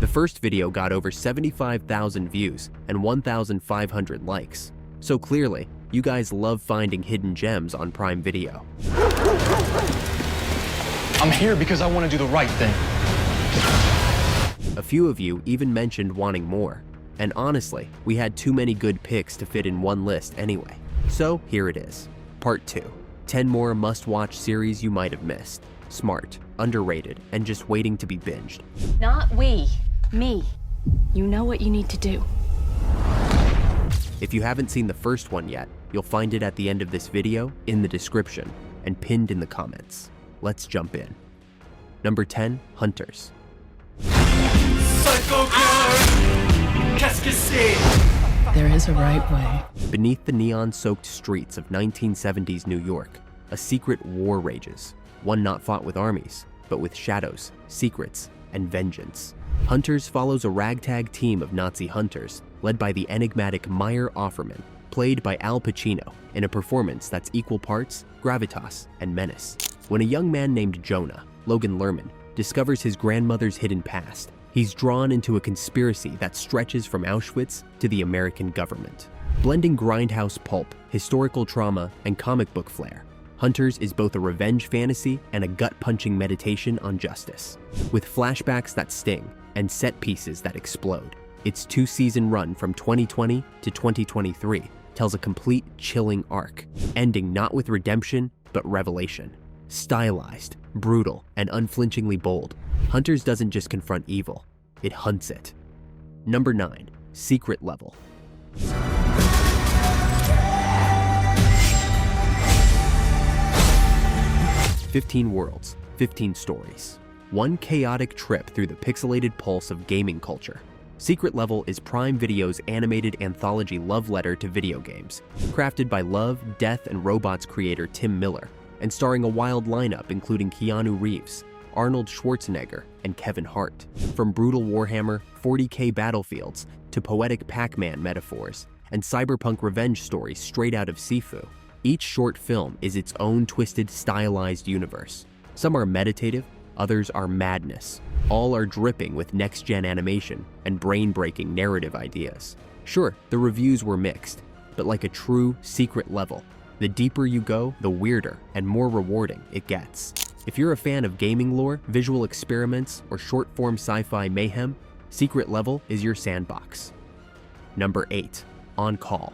The first video got over 75,000 views and 1,500 likes. So clearly, you guys love finding hidden gems on Prime Video. I'm here because I want to do the right thing. A few of you even mentioned wanting more. And honestly, we had too many good picks to fit in one list anyway. So here it is, Part 2. 10 more must-watch series you might have missed. Smart, underrated, and just waiting to be binged. Not we, me. You know what you need to do. If you haven't seen the first one yet, you'll find it at the end of this video, in the description, and pinned in the comments. Let's jump in. Number 10, Hunters. There is a right way. Beneath the neon-soaked streets of 1970s New York, a secret war rages. One not fought with armies, but with shadows, secrets, and vengeance. Hunters follows a ragtag team of Nazi hunters, led by the enigmatic Meyer Offerman, played by Al Pacino, in a performance that's equal parts gravitas and menace. When a young man named Jonah, Logan Lerman, discovers his grandmother's hidden past, he's drawn into a conspiracy that stretches from Auschwitz to the American government. Blending grindhouse pulp, historical trauma, and comic book flair, Hunters is both a revenge fantasy and a gut-punching meditation on justice. With flashbacks that sting and set pieces that explode, its 2-season run from 2020 to 2023 tells a complete chilling arc, ending not with redemption, but revelation. Stylized, brutal, and unflinchingly bold, Hunters doesn't just confront evil, it hunts it. Number 9, Secret Level. "15 worlds, 15 stories." One chaotic trip through the pixelated pulse of gaming culture. Secret Level is Prime Video's animated anthology love letter to video games, crafted by Love, Death, and Robots creator Tim Miller, and starring a wild lineup including Keanu Reeves, Arnold Schwarzenegger, and Kevin Hart. From brutal Warhammer 40K battlefields to poetic Pac-Man metaphors and cyberpunk revenge stories straight out of Sifu, each short film is its own twisted, stylized universe. Some are meditative, others are madness. All are dripping with next-gen animation and brain-breaking narrative ideas. Sure, the reviews were mixed, but like a true Secret Level, the deeper you go, the weirder and more rewarding it gets. If you're a fan of gaming lore, visual experiments, or short-form sci-fi mayhem, Secret Level is your sandbox. Number 8, On Call.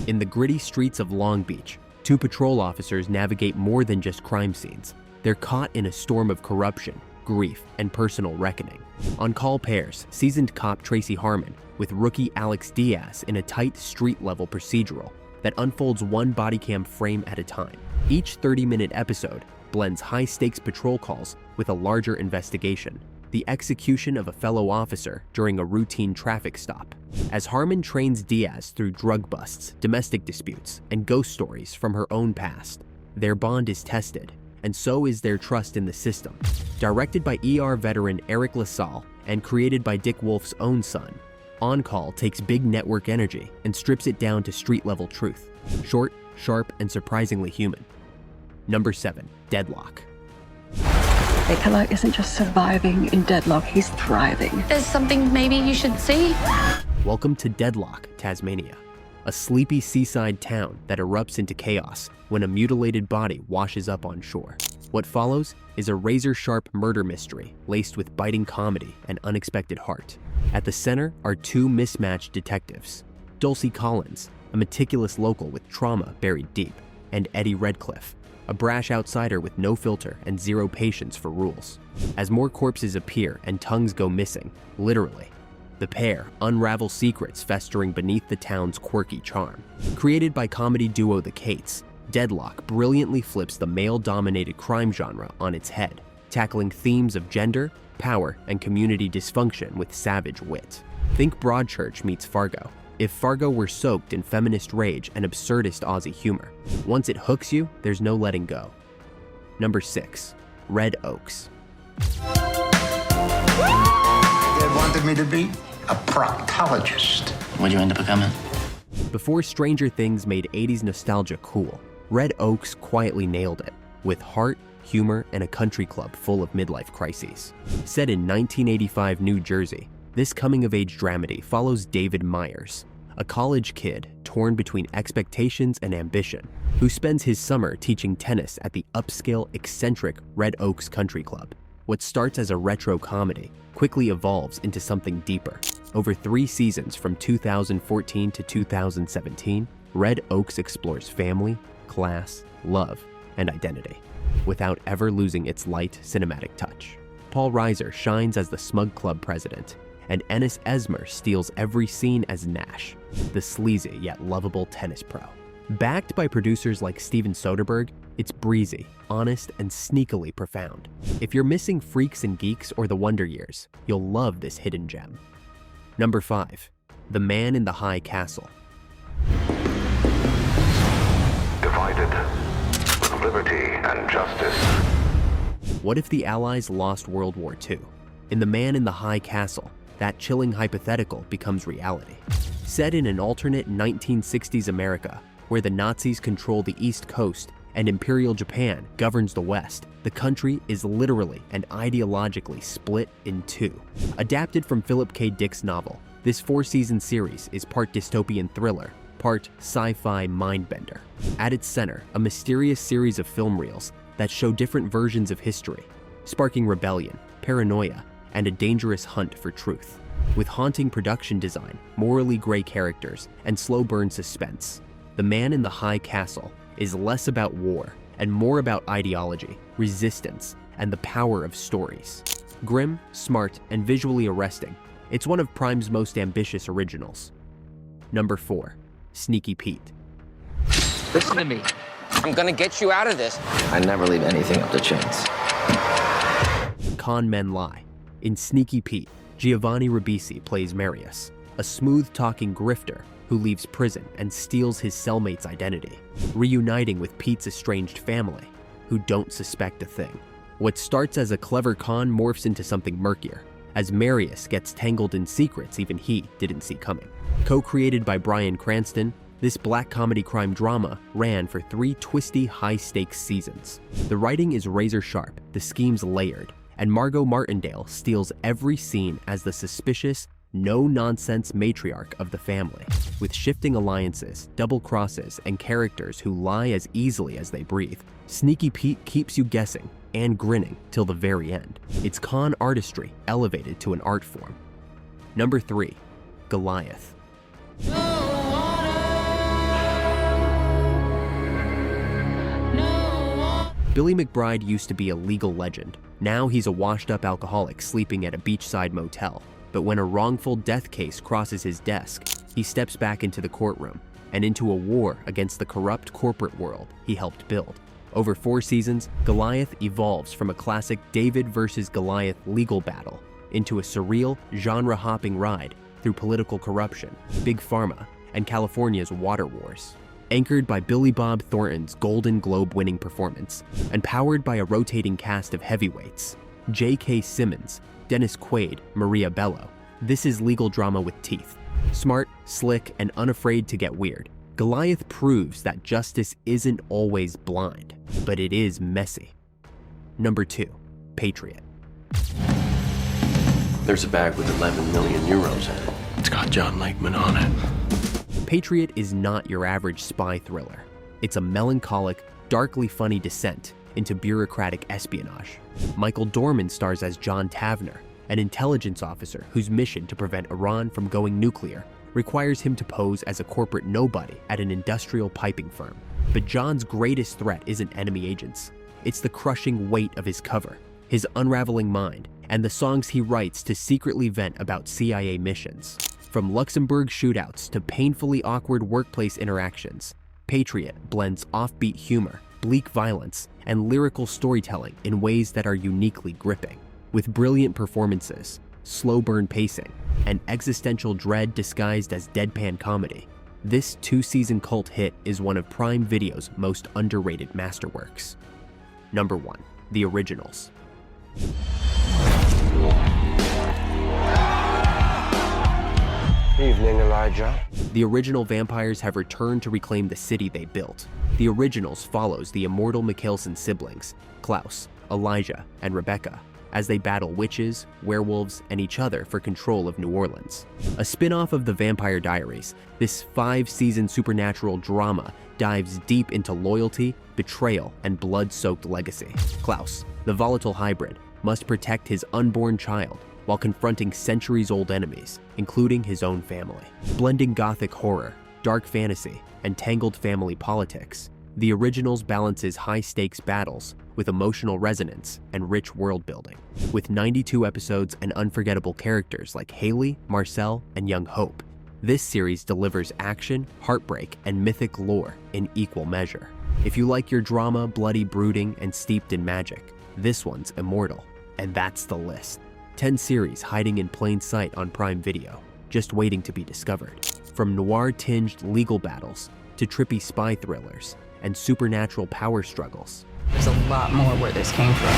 In the gritty streets of Long Beach, 2 patrol officers navigate more than just crime scenes. They're caught in a storm of corruption, grief, and personal reckoning. On Call pairs seasoned cop Tracy Harmon with rookie Alex Diaz in a tight street-level procedural that unfolds one bodycam frame at a time. Each 30-minute episode blends high-stakes patrol calls with a larger investigation, the execution of a fellow officer during a routine traffic stop. As Harmon trains Diaz through drug busts, domestic disputes, and ghost stories from her own past, their bond is tested, and so is their trust in the system. Directed by ER veteran Eric LaSalle and created by Dick Wolf's own son, On Call takes big network energy and strips it down to street-level truth. Short, sharp, and surprisingly human. Number 7, Deadlock. Nikolai isn't just surviving in deadlock, he's thriving. There's something maybe you should see. Welcome to Deadlock, Tasmania, a sleepy seaside town that erupts into chaos when a mutilated body washes up on shore. What follows is a razor-sharp murder mystery laced with biting comedy and unexpected heart. At the center are 2 mismatched detectives, Dulcie Collins, a meticulous local with trauma buried deep, and Eddie Redcliffe, a brash outsider with no filter and zero patience for rules. As more corpses appear and tongues go missing, literally, the pair unravel secrets festering beneath the town's quirky charm. Created by comedy duo The Cates, Deadlock brilliantly flips the male-dominated crime genre on its head, tackling themes of gender, power, and community dysfunction with savage wit. Think Broadchurch meets Fargo, if Fargo were soaked in feminist rage and absurdist Aussie humor. Once it hooks you, there's no letting go. Number 6, Red Oaks. They wanted me to be a proctologist. What'd you end up becoming? Before Stranger Things made 80s nostalgia cool, Red Oaks quietly nailed it, with heart, humor, and a country club full of midlife crises. Set in 1985 New Jersey, this coming-of-age dramedy follows David Myers, a college kid torn between expectations and ambition, who spends his summer teaching tennis at the upscale, eccentric Red Oaks Country Club. What starts as a retro comedy quickly evolves into something deeper. Over 3 seasons from 2014 to 2017, Red Oaks explores family, class, love, and identity, without ever losing its light cinematic touch. Paul Reiser shines as the smug club president, and Ennis Esmer steals every scene as Nash, the sleazy yet lovable tennis pro. Backed by producers like Steven Soderbergh, it's breezy, honest, and sneakily profound. If you're missing Freaks and Geeks or The Wonder Years, you'll love this hidden gem. Number 5. The Man in the High Castle. Divided with liberty and justice. What if the Allies lost World War II? In The Man in the High Castle, that chilling hypothetical becomes reality. Set in an alternate 1960s America, where the Nazis control the East Coast and Imperial Japan governs the West, the country is literally and ideologically split in 2. Adapted from Philip K. Dick's novel, this 4-season series is part dystopian thriller, part sci-fi mindbender. At its center, a mysterious series of film reels that show different versions of history, sparking rebellion, paranoia, and a dangerous hunt for truth. With haunting production design, morally gray characters, and slow burn suspense, The Man in the High Castle is less about war and more about ideology, resistance, and the power of stories. Grim, smart, and visually arresting, it's one of Prime's most ambitious originals. Number 4. Sneaky Pete. Listen to me. I'm gonna get you out of this. I never leave anything up to chance. Con men lie. In Sneaky Pete, Giovanni Ribisi plays Marius, a smooth-talking grifter who leaves prison and steals his cellmate's identity, reuniting with Pete's estranged family, who don't suspect a thing. What starts as a clever con morphs into something murkier, as Marius gets tangled in secrets even he didn't see coming. Co-created by Bryan Cranston, this black comedy crime drama ran for 3 twisty, high-stakes seasons. The writing is razor-sharp, the schemes layered, and Margot Martindale steals every scene as the suspicious, no-nonsense matriarch of the family, with shifting alliances, double crosses, and characters who lie as easily as they breathe. Sneaky Pete keeps you guessing and grinning till the very end. It's con artistry elevated to an art form. Number 3. Goliath. Billy McBride used to be a legal legend. Now he's a washed-up alcoholic sleeping at a beachside motel. But when a wrongful death case crosses his desk, he steps back into the courtroom and into a war against the corrupt corporate world he helped build. Over 4 seasons, Goliath evolves from a classic David versus Goliath legal battle into a surreal, genre-hopping ride through political corruption, big pharma, and California's water wars. Anchored by Billy Bob Thornton's Golden Globe-winning performance and powered by a rotating cast of heavyweights, J.K. Simmons, Dennis Quaid, Maria Bello, this is legal drama with teeth. Smart, slick, and unafraid to get weird, Goliath proves that justice isn't always blind, but it is messy. Number 2. Patriot. There's a bag with 11 million euros in it. It's got John Lakeman on it. Patriot is not your average spy thriller. It's a melancholic, darkly funny descent into bureaucratic espionage. Michael Dorman stars as John Tavner, an intelligence officer whose mission to prevent Iran from going nuclear requires him to pose as a corporate nobody at an industrial piping firm. But John's greatest threat isn't enemy agents. It's the crushing weight of his cover, his unraveling mind, and the songs he writes to secretly vent about CIA missions. From Luxembourg shootouts to painfully awkward workplace interactions, Patriot blends offbeat humor, bleak violence, and lyrical storytelling in ways that are uniquely gripping. With brilliant performances, slow burn pacing, and existential dread disguised as deadpan comedy, this 2-season cult hit is one of Prime Video's most underrated masterworks. Number 1. The Originals. Evening, Elijah. The original vampires have returned to reclaim the city they built. The Originals follows the immortal Mikkelsen siblings, Klaus, Elijah, and Rebecca, as they battle witches, werewolves, and each other for control of New Orleans. A spin-off of The Vampire Diaries, this 5-season supernatural drama dives deep into loyalty, betrayal, and blood-soaked legacy. Klaus, the volatile hybrid, must protect his unborn child while confronting centuries-old enemies, including his own family. Blending gothic horror, dark fantasy, and tangled family politics, The Originals balances high-stakes battles with emotional resonance and rich world-building. With 92 episodes and unforgettable characters like Haley, Marcel, and young Hope, this series delivers action, heartbreak, and mythic lore in equal measure. If you like your drama bloody, brooding, and steeped in magic, this one's immortal. And that's the list. 10 series hiding in plain sight on Prime Video, just waiting to be discovered. From noir-tinged legal battles to trippy spy thrillers and supernatural power struggles. There's a lot more where this came from.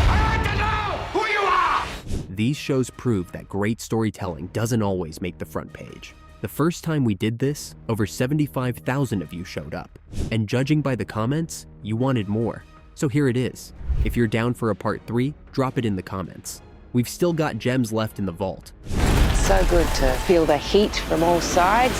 I like to know who you are! These shows prove that great storytelling doesn't always make the front page. The first time we did this, over 75,000 of you showed up. And judging by the comments, you wanted more. So here it is. If you're down for a part 3, drop it in the comments. We've still got gems left in the vault. So good to feel the heat from all sides.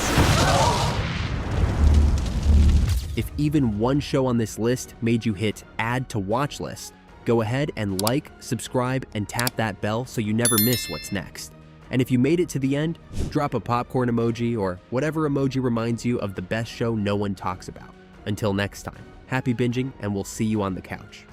If even one show on this list made you hit add to watch list, go ahead and like, subscribe, and tap that bell so you never miss what's next. And if you made it to the end, drop a popcorn emoji or whatever emoji reminds you of the best show no one talks about. Until next time, happy binging, and we'll see you on the couch.